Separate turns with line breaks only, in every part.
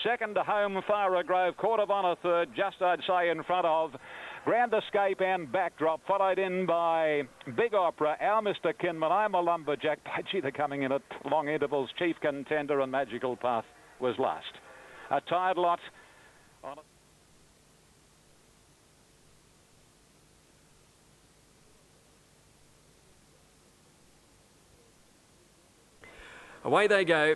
Second to Home Farah Grove. Court of Honour third, just I'd say in front of Grand Escape and Backdrop, followed in by Big Opera, Our Mr. Kinman, I'm a Lumberjack, Pudgy, they're coming in at long intervals, Chief Contender and Magical Path was last. A tired lot on
Away they go.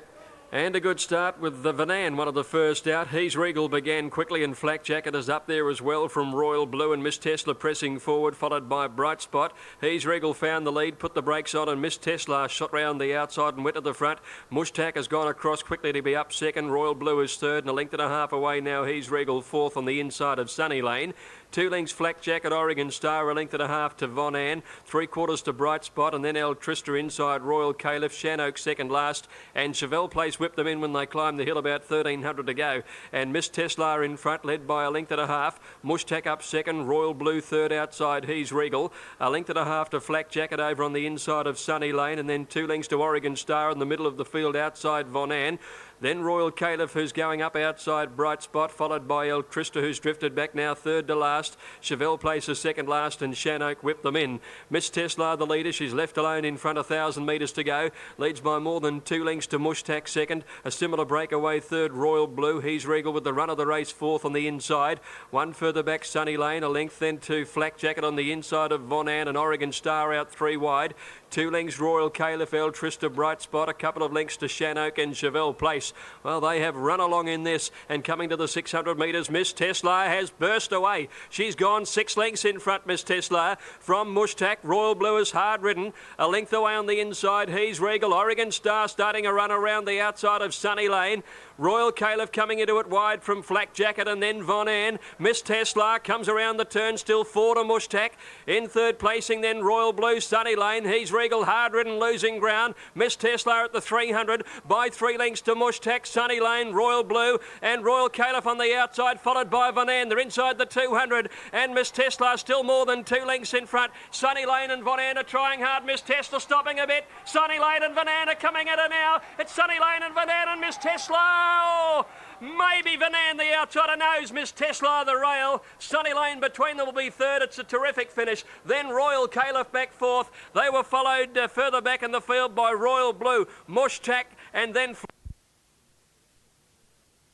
And a good start with the Vanan, one of the first out. He's Regal began quickly, and Flak Jacket is up there as well from Royal Blue, and Miss Tesla pressing forward, followed by Bright Spot. He's Regal found the lead, put the brakes on, and Miss Tesla shot round the outside and went to the front. Mushtak has gone across quickly to be up second. Royal Blue is third, and a length and a half away now. He's Regal fourth on the inside of Sunny Lane. 2 lengths Flak Jacket, Oregon Star, a length and a half to Von Ann, 3/4 to Bright Spot, and then El Trista inside Royal Caliph, Shanoak second last, and Chevelle Place whipped them in when they climbed the hill, about 1,300 to go. And Miss Tesla in front, led by a length and a half. Mushtak up second, Royal Blue third outside, He's Regal. A length and a half to Flak Jacket over on the inside of Sunny Lane, and then 2 lengths to Oregon Star in the middle of the field outside Von Ann. Then Royal Caliph, who's going up outside Bright Spot, followed by El Trista, who's drifted back now third to last. Chevelle Place is second last, and Shanoak whipped them in. Miss Tesla, the leader, she's left alone in front, 1,000 metres to go. Leads by more than 2 lengths to Mushtak second. A similar breakaway third, Royal Blue. He's Regal with the run of the race fourth on the inside. One further back, Sunny Lane. A length then to Flak Jacket on the inside of Von Ann, and Oregon Star out 3 wide. 2 lengths Royal Caliph, El Trista, Bright Spot. A couple of lengths to Shanoak and Chevelle Place. Well, they have run along in this, and coming to the 600 metres, Miss Tesla has burst away. She's gone 6 lengths in front, Miss Tesla, from Mushtak. Royal Blue is hard ridden. A length away on the inside, He's Regal. Oregon Star starting a run around the outside of Sunny Lane. Royal Caliph coming into it wide from Flak Jacket, and then Von Ann. Miss Tesla comes around the turn, still 4 to Mushtak. In third placing then Royal Blue, Sunny Lane. He's Regal, hard ridden, losing ground. Miss Tesla at the 300 by 3 lengths to Mushtak, Sunny Lane, Royal Blue, and Royal Caliph on the outside, followed by Von Ann. They're inside the 200, and Miss Tesla still more than 2 lengths in front. Sunny Lane and Von Ann are trying hard. Miss Tesla stopping a bit. Sunny Lane and Von Ann are coming at her now. It's Sunny Lane and Von Ann and Miss Tesla. Oh, maybe Van Ann the outsider knows. Miss Tesla the rail. Sunny Lane between them will be third. It's a terrific finish. Then Royal Caliph back fourth. They were followed further back in the field by Royal Blue, Mushtak, and then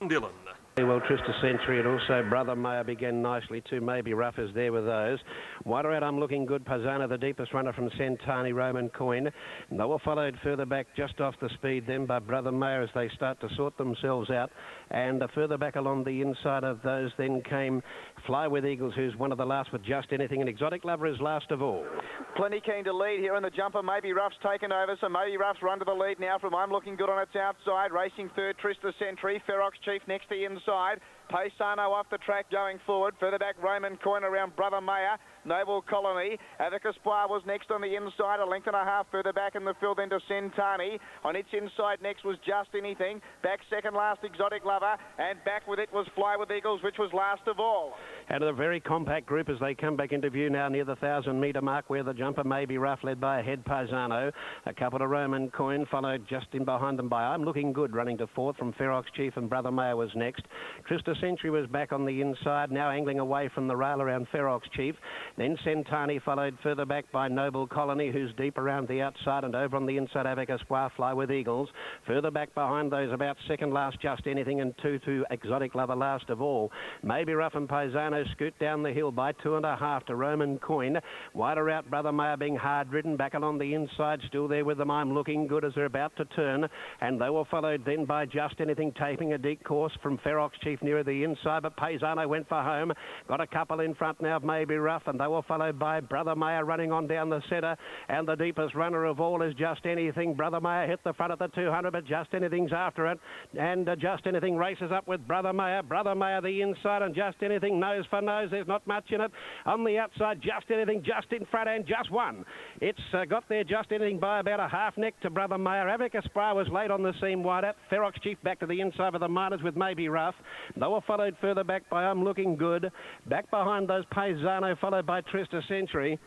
Dylan.
Well, Trista Century and also Brother Mayer began nicely too. Maybe Rough is there with those. Wider out, I'm looking good. Pazana, the deepest runner from Santani, Roman Coin. They were followed further back just off the speed then by Brother Mayer as they start to sort themselves out. And further back along the inside of those then came Fly With Eagles, who's one of the last with Just Anything. And Exotic Lover is last of all.
Plenty keen to lead here in the jumper. Maybe Rough's taken over, so Maybe Rough's run to the lead now from I'm Looking Good on its outside. Racing third, Trista Century. Ferox Chief next to the inside. Paisano off the track going forward. Further back, Roman Coin around Brother Mayer. Noble Colony. Avec Espoir was next on the inside. A length and a half further back in the field into Sentani. On its inside next was Just Anything. Back second last, Exotic Lover. And back with it was Fly With Eagles, which was last of all.
Out of a very compact group as they come back into view now near the 1,000-metre mark where the jumper Maybe Rough led by a head Paisano. A couple to Roman Coin followed just in behind them by I'm Looking Good running to fourth from Ferox Chief, and Brother Mayer was next. Trista Century was back on the inside, now angling away from the rail around Ferox Chief. Then Sentani followed further back by Noble Colony, who's deep around the outside, and over on the inside Avec Espoir, Fly With Eagles. Further back behind those about second last Just Anything, and 2 to Exotic Lover last of all. Maybe Rough and Paisano scoot down the hill by 2.5 to Roman Coin. Wider out, Brother Mayer being hard ridden back along the inside, still there with them I'm Looking Good as they're about to turn, and they were followed then by Just Anything taping a deep course from Ferox Chief nearer the inside, but Paisano went for home. Got a couple in front now of Maybe Rough, and they were followed by Brother Mayer running on down the centre, and the deepest runner of all is Just Anything. Brother Mayer hit the front at the 200, but Just Anything's after it, and Just Anything races up with Brother Mayer. Brother Mayer the inside, and Just Anything nose for nose. There's not much in it. On the outside, Just Anything just in front and just won. It's got there Just Anything by about a half neck to Brother Mayer. Avec Espoir was late on the seam wide out. Ferox Chief back to the inside of the minors with Maybe Rough. They were followed further back by I'm Looking Good. Back behind those Paisano, followed by Trista Century.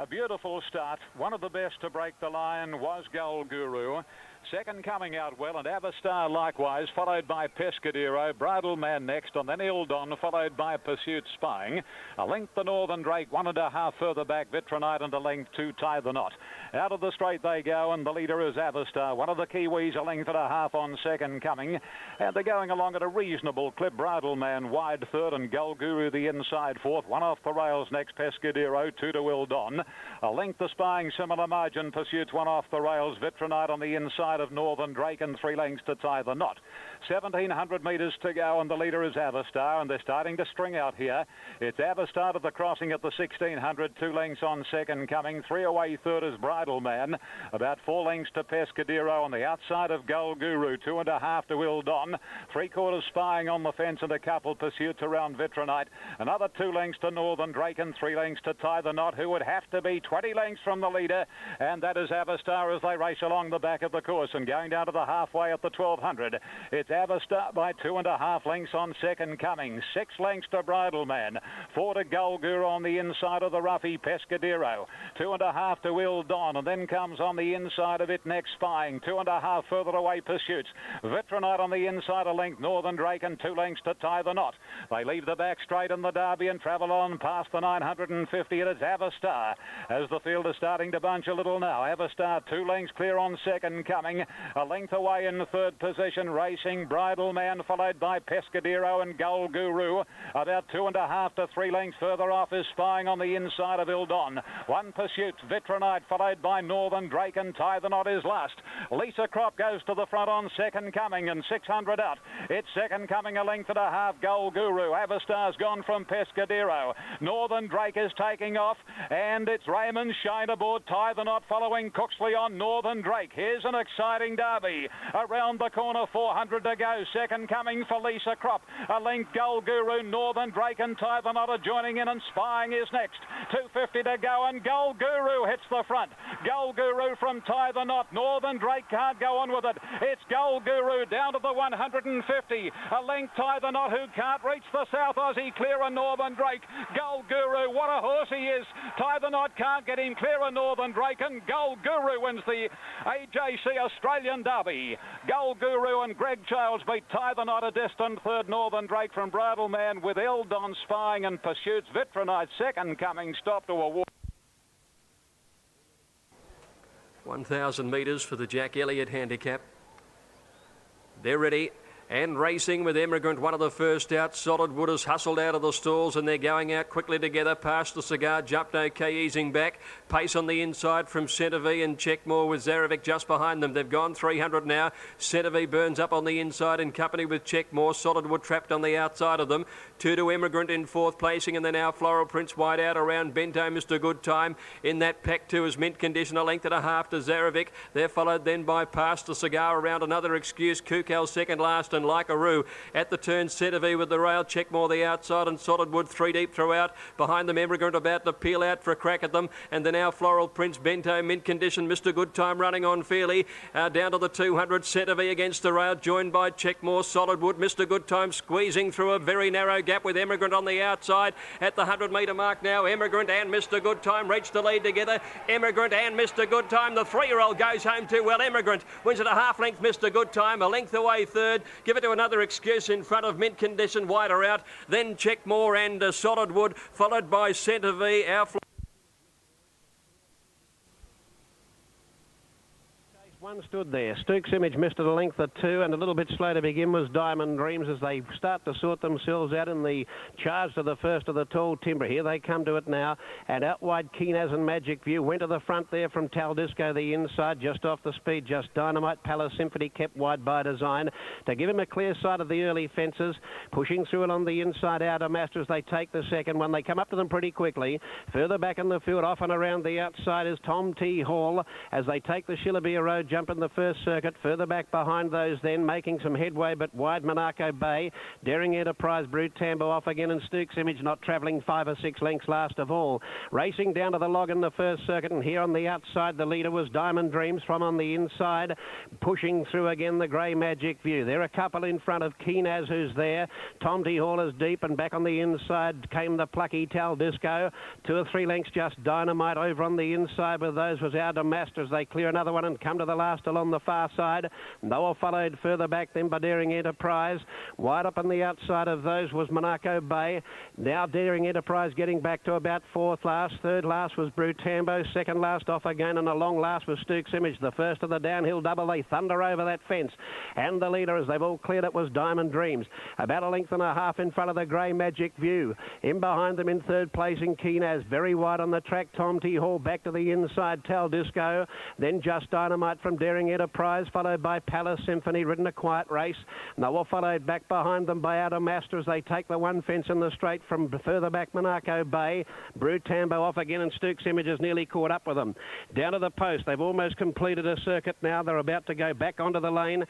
A beautiful start. One of the best to break the line was Gold Guru. Second coming out well, and Avastar likewise, followed by Pescadero, Bridal Man next, and then Ildon, followed by Pursuit Spying. A length the Northern Drake, 1.5 further back, Vitronite, and a length to Tie the Knot. Out of the straight they go, and the leader is Avastar. One of the Kiwis, a length and a half on second coming, and they're going along at a reasonable clip. Bridal Man wide third, and Gold Guru the inside fourth. One off the rails next, Pescadero, 2 to Ildon. A length the Spying, similar margin. Pursuit's one off the rails. Vitronite on the inside of Northern Drake, and 3 lengths to Tie the Knot. 1,700 metres to go, and the leader is Avastar, and they're starting to string out here. It's Avastar to the crossing at the 1,600, 2 lengths on second coming. 3 away third is Bridal Man. About 4 lengths to Pescadero on the outside of Gold Guru. 2.5 to Ildon. 3/4 Spying on the fence, and a couple Pursuits around Vitronite. Another 2 lengths to Northern Drake, and 3 lengths to Tie the Knot, who would have to be 20 lengths from the leader, and that is Avastar as they race along the back of the course. And going down to the halfway at the 1,200, it's Avastar by 2.5 lengths on second coming. 6 lengths to Bridal Man. 4 to Gold Guru on the inside of the roughie, Pescadero. 2.5 to Ildon, and then comes on the inside of it next Spying. 2.5 further away Pursuits. Vitronite on the inside, a length Northern Drake, and 2 lengths to Tie the Knot. They leave the back straight in the Derby and travel on past the 950, and it's Avastar as the field is starting to bunch a little now. Avastar 2 lengths clear on second coming. A length away in third position, racing Bridal Man, followed by Pescadero and Gold Guru. About 2.5 to 3 lengths further off is Spying on the inside of Ildon. 1 Pursuit, Vitronite, followed by Northern Drake, and Tie the Knot is last. Lisa Crop goes to the front on second coming, and 600 out. It's second coming, a length and a half, Gold Guru. Avastar's gone from Pescadero. Northern Drake is taking off, and it's Raymond Shane aboard Tie the Knot, following Cooksley on Northern Drake. Here's an exciting Derby. Around the corner, 400 to go. Second coming for Lisa Crop. A length Gold Guru, Northern Drake, and Tie the Knot are joining in, and Spying is next. 250 to go, and Gold Guru hits the front. Gold Guru from Tie the Knot. Northern Drake can't go on with it. It's Gold Guru down to the 150. A length Tie the Knot, who can't reach the South Aussie clear of Northern Drake. Gold Guru, what a horse he is. Tie the Knot can't get him clear of Northern Drake, and Gold Guru wins the AJC Australian Derby. Gold Guru and Greg Charles beat Tie the Knot a distant third. Northern Drake from Bridal Man with Ildon, Spying, and Pursuits. Vitronite second coming, stop to a walk.
1,000 metres for the Jack Elliott handicap. They're ready and racing with Emigrant, one of the first out. Solid Wood has hustled out of the stalls, and they're going out quickly together. Past the Cigar, jumped okay, easing back. Pace on the inside from Centre V and Checkmore with Zarevic just behind them. They've gone 300 now. Centre V burns up on the inside in company with Checkmore. Solid Wood trapped on the outside of them. 2 to Emigrant in fourth placing, and then now Floral Prince wide out around Bento, Mr. Good Time. In that pack 2 is Mint Condition, a length and a half to Zarevic. They're followed then by Past the Cigar around another excuse. Kukal second last, and Like a Roo at the turn. Centre V with the rail. Checkmore the outside, and Solid Wood 3 deep throughout. Behind them Emigrant about to peel out for a crack at them, and then now Floral Prince, Bento, Mint Condition, Mr. Good Time running on fairly. Down to the 200, Centre V against the rail, joined by Checkmore, Solid Wood, Mr. Good Time squeezing through a very narrow gap with Emigrant on the outside. At the 100-metre mark now, Emigrant and Mr. Good Time reach the lead together. Emigrant and Mr. Good Time, the 3-year-old goes home too well. Emigrant wins at a half length, Mr. Good Time, a length away third. Give it to another excuse in front of Mint Condition, wider out. Then Checkmore and Solid Wood, followed by Centre V.
One stood there. Stuke's Image missed at a length of 2, and a little bit slow to begin was Diamond Dreams as they start to sort themselves out in the charge to the first of the tall timber. Here they come to it now, and out wide Keen As and Magic View went to the front there from Taldisco the inside, just off the speed. Just Dynamite Palace Symphony kept wide by design to give him a clear sight of the early fences. Pushing through it on the inside Outer Master as they take the second one. They come up to them pretty quickly. Further back in the field, off and around the outside is Tom T. Hall as they take the Shillabia Road jump jump in the first circuit. Further back behind those then, making some headway, but wide Monaco Bay. Daring Enterprise, Brute Tambo off again, and Stuke's Image not travelling 5 or 6 lengths last of all. Racing down to the log in the first circuit, and here on the outside, the leader was Diamond Dreams. From on the inside, pushing through again, the Grey Magic View. There are a couple in front of Keenaz, who's there. Tom T. Hall is deep, and back on the inside came the plucky Tal Disco. 2 or 3 lengths just Dynamite. Over on the inside with those was Our Damastas. They clear another one and come to the last along the far side. Noah followed further back then by Daring Enterprise. Wide up on the outside of those was Monaco Bay. Now Daring Enterprise getting back to about 4th last. 3rd last was Brute Tambo. 2nd last off again, and a long last was Stuke's Image. The first of the downhill double. They thunder over that fence. And the leader, as they've all cleared it, was Diamond Dreams. About a length and a half in front of the Grey Magic View. In behind them in 3rd place in Keenaz. Very wide on the track, Tom T. Hall. Back to the inside, Tal Disco. Then Just Dynamite from Daring Enterprise, followed by Palace Symphony, ridden a quiet race. Noah followed back behind them by Our Damastas as they take the one fence in the straight from further back Monaco Bay. Brute Tambo off again, and Stuke's Image has nearly caught up with them. Down to the post. They've almost completed a circuit now. They're about to go back onto the lane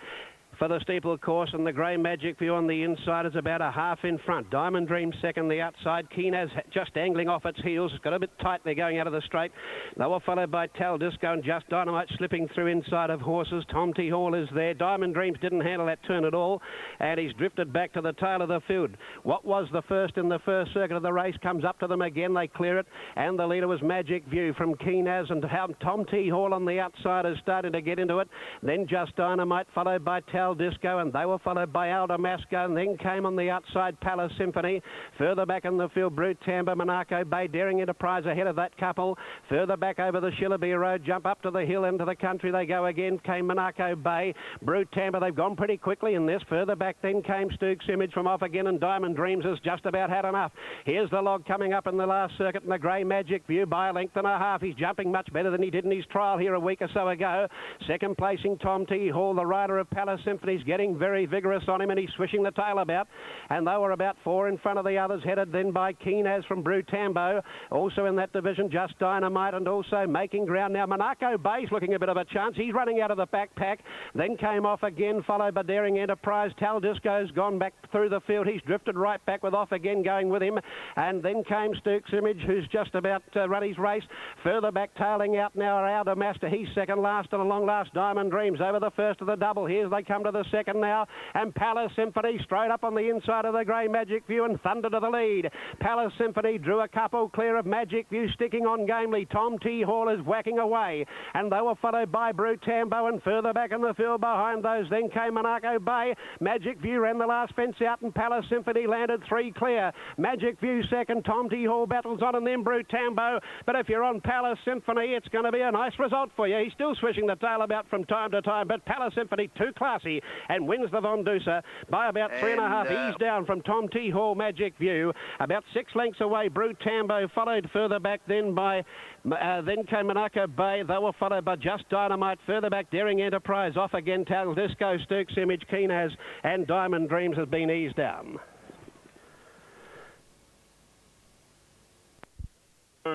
for the steeple course, and the Grey Magic View on the inside is about a half in front. Diamond Dream second, the outside. Keenaz just angling off its heels. It's got a bit tight. They're going out of the straight. They were followed by Tal Disco and Just Dynamite slipping through inside of horses. Tom T. Hall is there. Diamond Dreams didn't handle that turn at all, and he's drifted back to the tail of the field. What was the first in the first circuit of the race comes up to them again. They clear it, and the leader was Magic View from Keenaz, and Tom T. Hall on the outside is starting to get into it. Then Just Dynamite, followed by Tal Disco, and they were followed by Al Damasco, and then came on the outside Palace Symphony. Further back in the field, Brute Tambo, Monaco Bay, Daring Enterprise ahead of that couple. Further back over the Shillabee Road, jump up to the hill into the country they go again. Came Monaco Bay, Brute Tambo. They've gone pretty quickly in this. Further back then came Stuke's Image from off again, and Diamond Dreams has just about had enough. Here's the log coming up in the last circuit, in the Grey Magic View by a length and a half. He's jumping much better than he did in his trial here a week or so ago. Second placing Tom T. Hall, the rider of Palace Symphony's getting very vigorous on him, and he's swishing the tail about, and they were about 4 in front of the others, headed then by Keenaz from Brute Tambo. Also in that division, Just Dynamite, and also making ground now Monaco Bay's looking a bit of a chance. He's running out of the backpack. Then came off again, followed by Daring Enterprise. Tal Disco's gone back through the field. He's drifted right back with off again going with him, and then came Stuke's Image, who's just about run his race. Further back tailing out now are Al Damastas. He's second last, and a long last Diamond Dreams over the first of the double. Here they come to the second now, and Palace Symphony straight up on the inside of the Grey Magic View and thunder to the lead. Palace Symphony drew a couple clear of Magic View, sticking on gamely. Tom T. Hall is whacking away, and they were followed by Brute Tambo, and further back in the field behind those then came Monaco Bay. Magic View ran the last fence out, and Palace Symphony landed 3 clear. Magic View second, Tom T. Hall battles on, and then Brute Tambo. But if you're on Palace Symphony, it's going to be a nice result for you. He's still swishing the tail about from time to time, but Palace Symphony too classy and wins the Von Dusa by about 3.5. Ease down from Tom T. Hall, Magic View. About 6 lengths away, Brute Tambo, followed further back then by, then came Monaco Bay. They were followed by Just Dynamite. Further back, Daring Enterprise. Off again, Tal Disco, Stuke's Image, Keenaz, and Diamond Dreams has been eased down.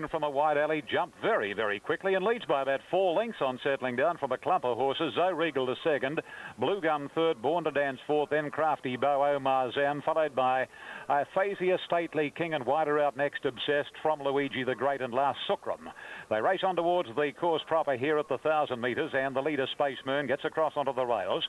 From a wide alley, jumped very, very quickly and leads by about 4 lengths on settling down from a clump of horses. Zoe Regal to second, Blue Gum third, Born to Dance fourth, then Crafty Bow, Omar Zam, followed by Phasia, Stately King, and wider out next Obsessed from Luigi the Great, and last Sukram. They race on towards the course proper here at the 1,000 metres, and the leader Space Moon gets across onto the rails.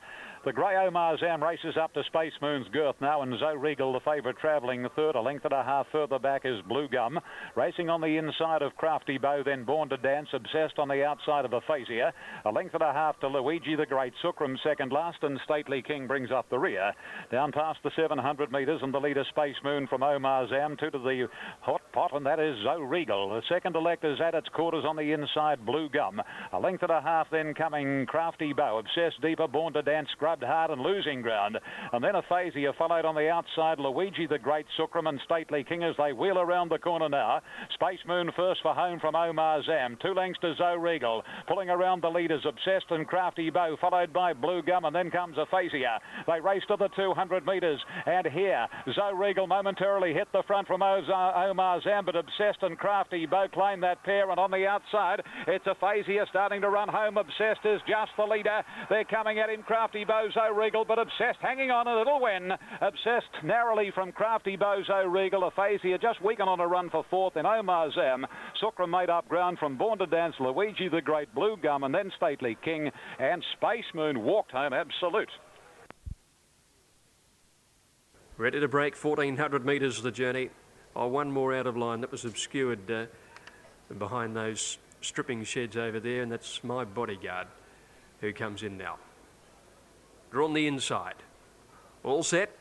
The grey Omar Zam races up to Space Moon's girth now, and Zoe Regal, the favourite, travelling third. A length and a half further back is Blue Gum. Racing on the inside of Crafty Bow, then Born to Dance, Obsessed on the outside of Aphasia. A length and a half to Luigi the Great, Sukram second last, and Stately King brings up the rear. Down past the 700 metres, and the leader Space Moon from Omar Zam, 2 to the hot pot, and that is Zoe Regal. The second elect is at its quarters on the inside, Blue Gum. A length and a half then coming Crafty Bow, Obsessed deeper, Born to Dance, scrubbed hard and losing ground. And then Aphasia followed on the outside, Luigi the Great, Sukram, and Stately King as they wheel around the corner now. Space Moon first for home from Omar Zam. 2 lengths to Zoe Regal. Pulling around the leaders, Obsessed and Crafty Bow, followed by Blue Gum, and then comes Aphasia. They race to the 200 metres, and here Zoe Regal momentarily hit the front from Omar Marzam, but Obsessed and Crafty Beau claim that pair, and on the outside it's Aphasia starting to run home. Obsessed is just the leader. They're coming at him, Crafty Bozo Regal, but Obsessed hanging on, and it'll win. Obsessed narrowly from Crafty Bozo Regal. Aphasia just weakened on a run for fourth, and Omar Zam. Sukra made up ground from Born to Dance, Luigi the Great, Blue Gum, and then Stately King, and Space Moon walked home absolute.
Ready to break 1,400 metres of the journey. Oh, one more out of line. That was obscured behind those stripping sheds over there, and that's My Bodyguard who comes in now. Drawn the inside. All set.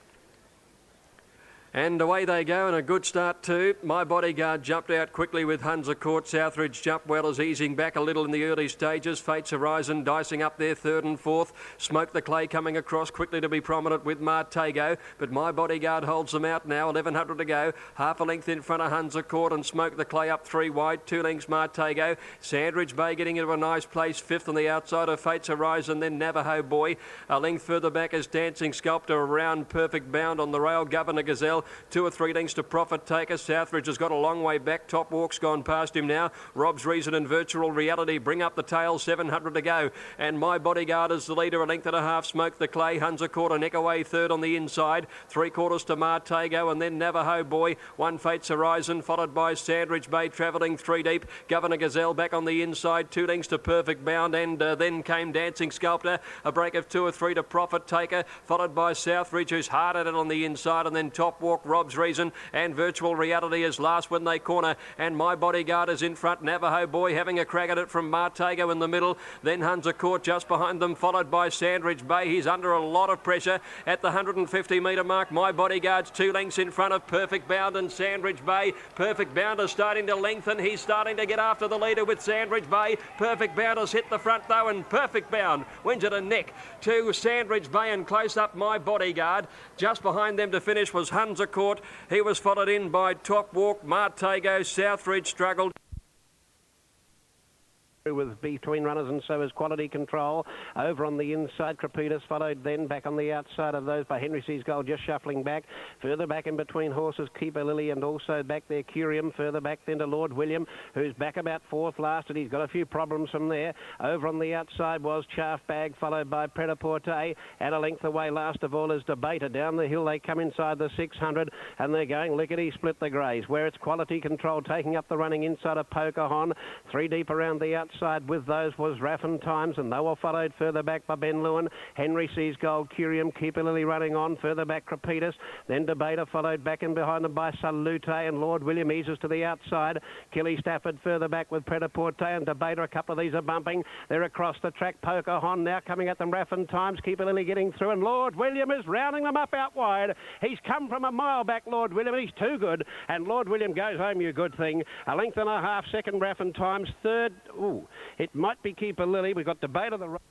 And away they go, and a good start too. My Bodyguard jumped out quickly with Hunza Court. Southridge jumped well as easing back a little in the early stages. Fates Horizon dicing up there, third and fourth. Smoke the Clay coming across quickly to be prominent with Martago, but My Bodyguard holds them out now. 1,100 to go. Half a length in front of Hunza Court, and Smoke the Clay up 3 wide. 2 lengths Martago. Sandridge Bay getting into a nice place. Fifth on the outside of Fates Horizon, then Navajo Boy. A length further back is Dancing Sculptor around Perfect Bound on the rail. Governor Gazelle. 2 or 3 lengths to Profit Taker. Southridge has got a long way back. Top Walk's gone past him now. Rob's Reason and Virtual Reality bring up the tail. 700 to go. And My Bodyguard is the leader. A length and a half. Smoke the Clay. Hunza Court a neck away third on the inside. 3/4 to Martago, and then Navajo Boy. 1 Fates Horizon, followed by Sandridge Bay travelling 3 deep. Governor Gazelle back on the inside. 2 lengths to Perfect Bound, and then came Dancing Sculptor. A break of 2 or 3 to Profit Taker, followed by Southridge, who's hard at it on the inside, and then Top Walk, Rob's Reason, and Virtual Reality is last when they corner, and My Bodyguard is in front. Navajo Boy having a crack at it from Martago in the middle, then Hunza Court just behind them, followed by Sandridge Bay. He's under a lot of pressure at the 150 metre mark. My Bodyguard's 2 lengths in front of Perfect Bound and Sandridge Bay. Perfect Bound is starting to lengthen. He's starting to get after the leader with Sandridge Bay. Perfect Bound has hit the front though, and Perfect Bound wins it a neck to Sandridge Bay, and close up My Bodyguard. Just behind them to finish was Hunza Court. He was followed in by Top Walk. Martago. Southridge struggled.
With between runners, and so is Quality Control. Over on the inside, Crepitus followed then back on the outside of those by Henry C's Gold, just shuffling back. Further back in between horses, Keeper Lily, and also back there Curium. Further back then to Lord William, who's back about fourth last, and he's got a few problems from there. Over on the outside was Chaff Bag, followed by Pret-a-Porter, and a length away last of all is Debater. Down the hill they come inside the 600, and they're going lickety split the greys, where it's Quality Control taking up the running inside of Pocahon. 3 deep around the outside with those was Raffin Times, and they were followed further back by Ben Lewin. Henry C's Gold, Curium, Keeper Lily running on. Further back Crepitus, then Debater followed back in behind them by Salute, and Lord William eases to the outside. Killy Stafford further back with Pret-a-Porter and Debater. A couple of these are bumping. They're across the track. Pocahon now coming at them. Raffin Times, Keeper Lily getting through, and Lord William is rounding them up out wide. He's come from a mile back, Lord William. He's too good, and Lord William goes home, you good thing. A length and a half. Second Raffin Times. Third, it might be Keeper Lily. We've got Debater the right.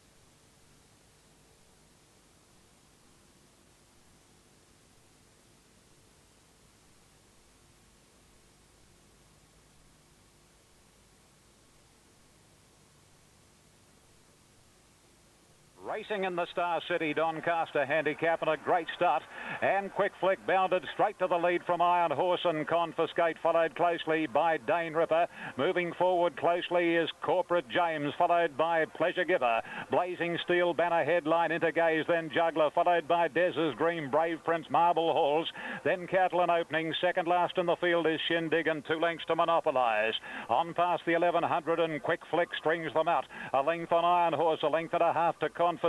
Racing in the Star City Doncaster handicap, and a great start. And Quick Flick bounded straight to the lead from Iron Horse and Confiscate, followed closely by Dane Ripper. Moving forward closely is Corporate James, followed by Pleasure Giver. Blazing Steel, Banner Headline, Intergaze, then Juggler, followed by Des's Dream, Brave Prince, Marble Halls, then Cattle and Opening. Second last in the field is Shindig, and 2 lengths to Monopolize. On past the 1100, and Quick Flick strings them out. A length on Iron Horse, a length and a half to Confiscate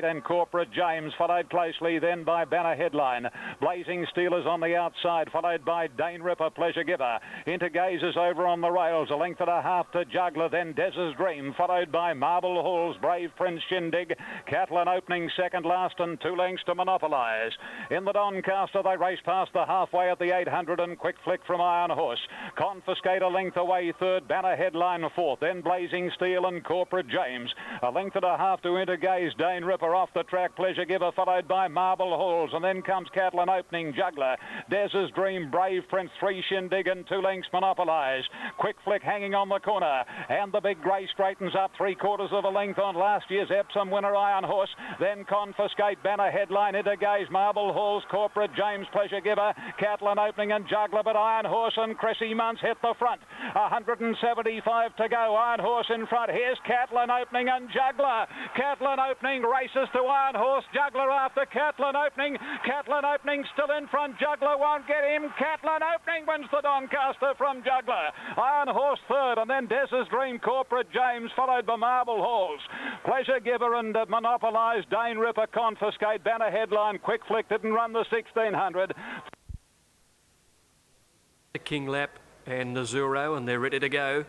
and Corporate James, followed closely then by Banner Headline. Blazing Steel is on the outside, followed by Dane Ripper, Pleasure Giver. Intergaze is over on the rails, a length and a half to Juggler, then Des's Dream, followed by Marble Halls, Brave Prince, Shindig. Cattle and Opening second last, and 2 lengths to Monopolize. In the Doncaster they race past the halfway at the 800, and Quick Flick from Iron Horse. Confiscate a length away third, Banner Headline fourth, then Blazing Steel and Corporate James. A length and a half to Intergaze. Dane Ripper off the track, Pleasure Giver, followed by Marble Halls, and then comes Catlin Opening Juggler. Dez's Dream, Brave Prince, 3 Shindig and 2 lengths Monopolize. Quick Flick hanging on the corner. And the big grey straightens up 3/4 of a length on last year's Epsom winner Iron Horse. Then Confiscate, Banner Headline, Intergaze, Marble Halls, Corporate, James Pleasure Giver, Catlin Opening and Juggler, but Iron Horse and Cressy Munce hit the front. 175 to go. Iron Horse in front. Here's Catlin Opening and Juggler. Catlin Opening races to Iron Horse. Juggler after Catlin Opening. Catlin Opening still in front. Juggler won't get him. Catlin Opening wins the Doncaster from Juggler. Iron Horse third, and then Dez's Dream, Corporate James, followed by Marble Halls. Pleasure Giver and Monopolize, Dane Ripper, Confiscate, Banner Headline, Quick Flick didn't run the 1600.
King Lap and Nazuro, and they're ready to go.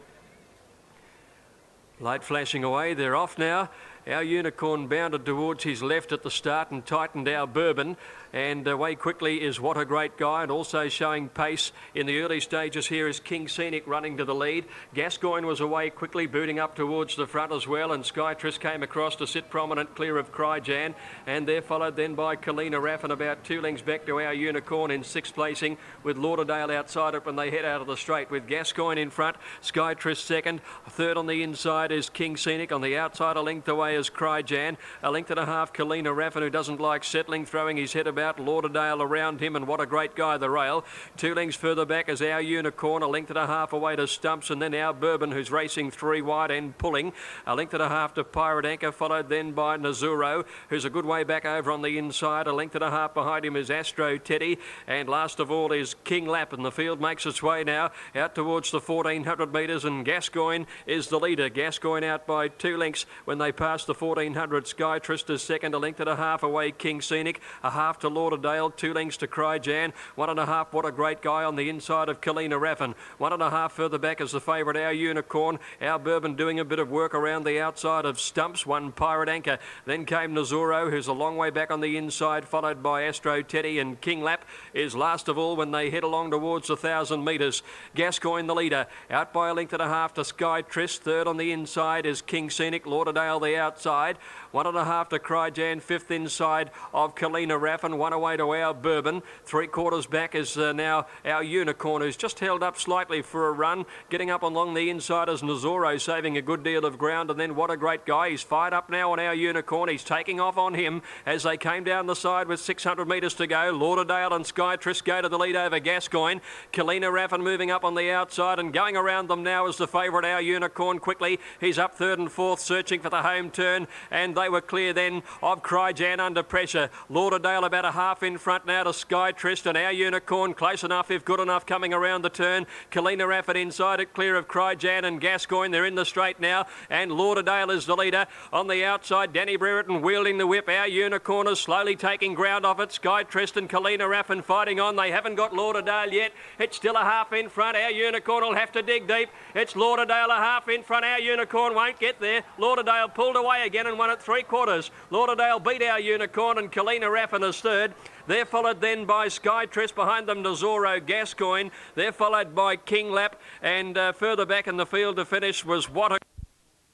Light flashing away, they're off now. Our Unicorn bounded towards his left at the start and tightened Our Bourbon. And away quickly is What a Great Guy, and also showing pace in the early stages here is King Scenic running to the lead. Gascoigne was away quickly, booting up towards the front as well, and Skytris came across to sit prominent clear of Cryjan, and they're followed then by Kalina Raffin about 2 lengths back to Our Unicorn in 6th placing, with Lauderdale outside it when they head out of the straight, with Gascoigne in front, Skytris second. Third on the inside is King Scenic. On the outside, a length away is Cryjan. A length and a half, Kalina Raffin, who doesn't like settling, throwing his head about. Lauderdale around him, and What a Great Guy, the rail. 2 lengths further back is Our Unicorn. A length and a half away to Stumps, and then Our Bourbon, who's racing 3 wide and pulling. A length and a half to Pirate Anchor, followed then by Nazuro, who's a good way back over on the inside. A length and a half behind him is Astro Teddy, and last of all is King Lap, and the field makes its way now out towards the 1400 metres, and Gascoigne is the leader. Gascoigne out by 2 lengths when they pass the 1400. Skytris is second. A length and a half away King Scenic. A half to Lauderdale. 2 lengths to Cryjan. 1.5. What a Great Guy on the inside of Kalina Raffin. 1.5 further back is the favourite Our Unicorn. Our Bourbon doing a bit of work around the outside of Stumps. 1 Pirate Anchor. Then came Nazuro, who's a long way back on the inside, followed by Astro Teddy, and King Lap is last of all when they head along towards the 1,000 metres. Gascoigne the leader, out by a length and a half to Skytris. Third on the inside is King Scenic. Lauderdale the outside. 1.5 to Cryjan. 5th inside of Kalina Raffin. 1 away to Our Bourbon. 3/4 back is now Our Unicorn, who's just held up slightly for a run. Getting up along the inside is Nazuro, saving a good deal of ground, and then What a Great Guy. He's fired up now on Our Unicorn. He's taking off on him as they came down the side with 600 metres to go. Lauderdale and Skytris go to the lead over Gascoigne. Kalina Raffin moving up on the outside, and going around them now is the favourite Our Unicorn quickly. He's up 3rd and 4th, searching for the home turn, and they were clear then of Cryjan under pressure. Lauderdale about a half in front now to Skytris, and Our Unicorn close enough if good enough coming around the turn. Kalina Raffin inside it, clear of Cryjan and Gascoigne. They're in the straight now, and Lauderdale is the leader. On the outside, Danny Brereton wielding the whip. Our Unicorn is slowly taking ground off it. Skytris and Kalina Raffin fighting on. They haven't got Lauderdale yet. It's still a half in front. Our Unicorn will have to dig deep. It's Lauderdale a half in front. Our Unicorn won't get there. Lauderdale pulled away again and won at 3/4. Lauderdale beat Our Unicorn, and Kalina Raffin is third. They're followed then by Skytris, behind them Nazuro, Gascoigne. They're followed by King Lap, and further back in the field to finish was What a...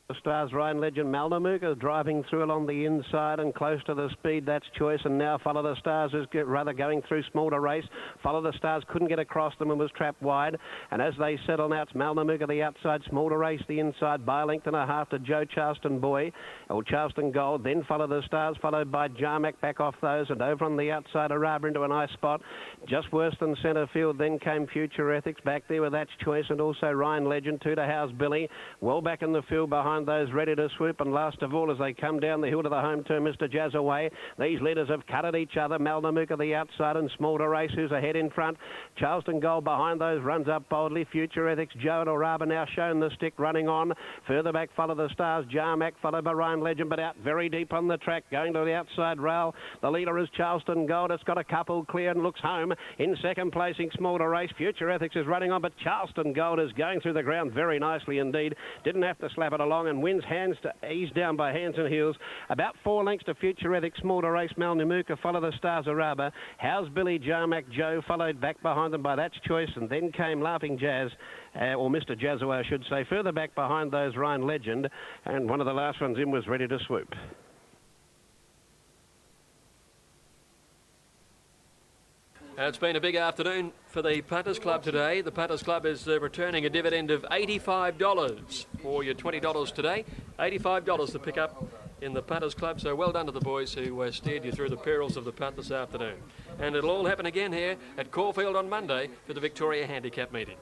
The Stars Ryan Legend Malnamuka driving through along the inside and close to the speed. That's Choice, and now Follow the Stars is rather going through small to race. Follow the Stars couldn't get across them and was trapped wide, and as they settle now, it's Malnamuka the outside, small to race the inside by a length and a half to Joe Charleston Boy or Charleston Gold. Then Follow the Stars, followed by Jarmac back off those, and over on the outside Araba into a nice spot just worse than centre field. Then came Future Ethics back there with That's Choice, and also Ryan Legend. 2 to House Billy, well back in the field behind those ready to swoop, and last of all as they come down the hill to the home turn, Mr. Jazz away. These leaders have cut at each other. Malnamuka the outside, and Small to Race who's ahead in front. Charleston Gold behind those runs up boldly. Future Ethics, Joe and Araba now shown the stick running on. Further back Follow the Stars, Jarmac followed by Ryan Legend, but out very deep on the track going to the outside rail. The leader is Charleston Gold. It's got a couple clear and looks home. In second placing Small to Race, Future Ethics is running on, but Charleston Gold is going through the ground very nicely indeed. Didn't have to slap it along and wins hands to ease down by hands and heels. About 4 lengths to Future Ethics, Small to Race, Malnamuka, Follow the Stars, Araba. How's Billy, Jarmac, Joe, followed back behind them by That's Choice, and then came Laughing Jazz, or Mr. Jazzaway, I should say. Further back behind those, Ryan Legend, and one of the last ones in was Ready to Swoop.
It's been a big afternoon for the Punters Club today. The Punters Club is returning a dividend of $85 for your $20 today. $85 to pick up in the Punters Club, so well done to the boys who steered you through the perils of the punt this afternoon. And it'll all happen again here at Caulfield on Monday for the Victoria Handicap meeting.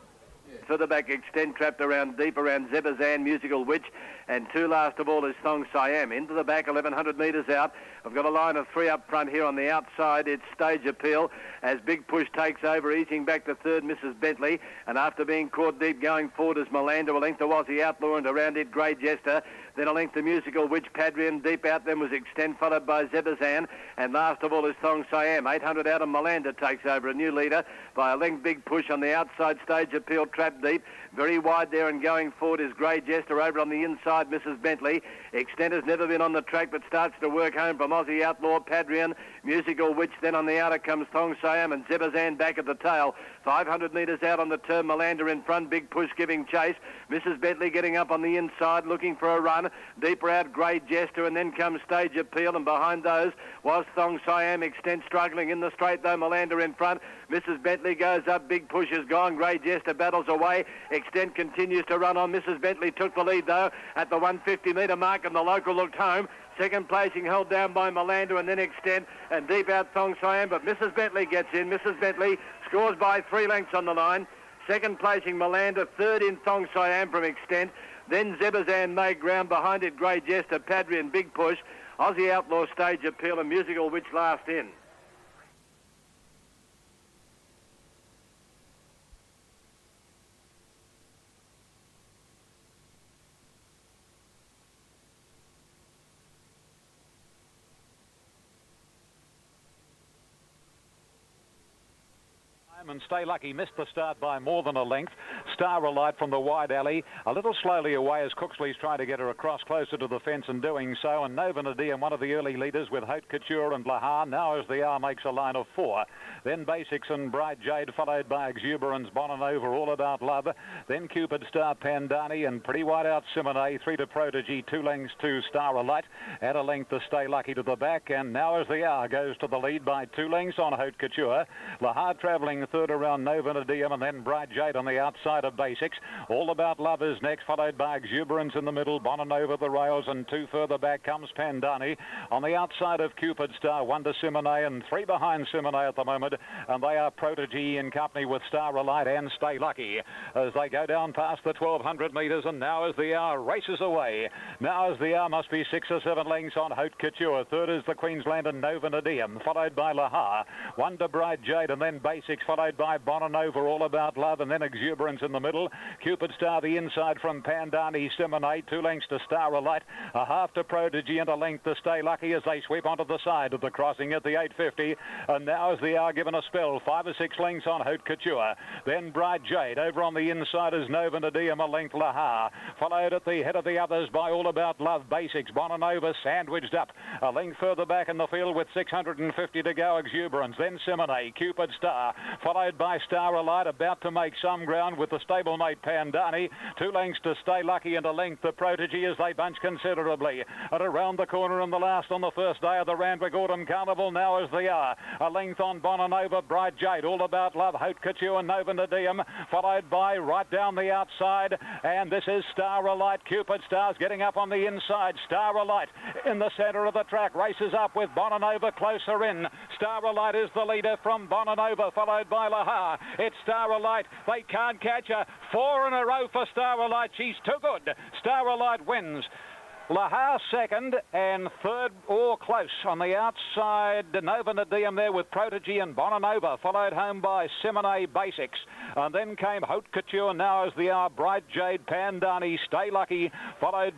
Further back, Extend trapped around deep around Zebazan, Musical Witch, and two last of all is Thong Siam. Into the back, 1,100 metres out. I've got a line of three up front here on the outside. It's Stage Appeal as Big Push takes over, easing back to third, Mrs. Bentley. And after being caught deep going forward is Melander, a length to Aussie Outlaw, and around it Grey Jester. Then a length to Musical Witch, Padrian. Deep out then was Extend, followed by Zebazan. And last of all is Thong Siam. 800 out, and Melander takes over, a new leader by a length. Big Push on the outside. Stage Appeal trapped deep. Very wide there, and going forward is Grey Jester. Over on the inside, Mrs. Bentley. Extend has never been on the track, but starts to work home from Aussie Outlaw, Padrian, Musical Witch. Then on the outer comes Thong Siam, and Zebazan back at the tail. 500 metres out on the turn, Melander in front. Big Push giving chase. Mrs. Bentley getting up on the inside, looking for a run. Deeper out, Grey Jester, and then comes Stage Appeal, and behind those was Thong Siam. Extend struggling in the straight, though. Melander in front. Mrs. Bentley goes up. Big Push is gone. Grey Jester battles away. Extend continues to run on. Mrs. Bentley took the lead, though, at the 150-metre mark, and the local looked home. Second placing held down by Melander, and then Extend, and deep out Thong Siam, but Mrs. Bentley gets in. Mrs. Bentley scores by 3 lengths on the line. Second placing Melander, third in Thong Siam from Extend. Then Zebazan made ground, behind it Grey Jester, Padrian, Big Push, Aussie Outlaw, Stage Appeal, and Musical Witch last in.
And Stay Lucky missed the start by more than a length. Star Alight from the wide alley, a little slowly away as Cooksley's trying to get her across closer to the fence and doing so. And Nova Nadia, one of the early leaders with Haute Couture and Lahar. Now as the hour makes a line of 4. Then Basics and Bright Jade, followed by Exuberance, Bonanova, All About Love. Then Cupid Star, Pandani, and pretty wide out Simone. 3 to Prodigy, 2 lengths to Star Alight. Add a length to Stay Lucky to the back. And now as the hour goes to the lead by 2 lengths on Haute Couture. Lahar travelling third around Nova Nadia, and then Bright Jade on the outside of Basics. All About Love is next, followed by Exuberance in the middle, Bonanova the rails, and 2 further back comes Pandani. On the outside of Cupid Star, 1 to Simone, and 3 behind Simone at the moment, and they are Prodigy in company with Star Alight and Stay Lucky as they go down past the 1,200 metres. And now as the hour races away, now as the hour must be 6 or 7 lengths on Haute Couture. Third is the Queensland and Nova Nadia, followed by Lahar. 1 to Bright Jade, and then Basics, followed by Bonanova, All About Love, and then Exuberance in the middle. Cupid Star the inside from Pandani, Simone, 2 lengths to Star Alight, a half to Prodigy, and a length to Stay Lucky as they sweep onto the side of the crossing at the 850. And now as the hour given a spell, 5 or 6 lengths on Haute Couture. Then Bright Jade. Over on the inside is Nova Nadia, a length Lahar. Followed at the head of the others by All About Love, Basics, Bonanova sandwiched up. A length further back in the field with 650 to go, Exuberance. Then Simone, Cupid Star, followed by Star Alight, about to make some ground with the stablemate Pandani. 2 lengths to Stay Lucky and a length to Prodigy as they bunch considerably. And around the corner and the last on the first day of the Randwick Autumn Carnival, now as they are. A length on Bonanova, Bright Jade, All About Love, Haute Couture, and Nova Nadia, followed by right down the outside. And this is Star Alight. Cupid Star's getting up on the inside. Star Alight in the centre of the track, races up with Bonanova closer in. Star Alight is the leader from Bonanova, followed by Lahar. It's Star Alight. They can't catch her. 4 in a row for Star Alight. She's too good. Star Alight wins. Lahar second, and third or close on the outside. Nova Nadia there with Prodigy and Bonanova, followed home by Simone, Basics. And then came Haute Couture, now as the hour, Bright Jade, Pandani, Stay Lucky, followed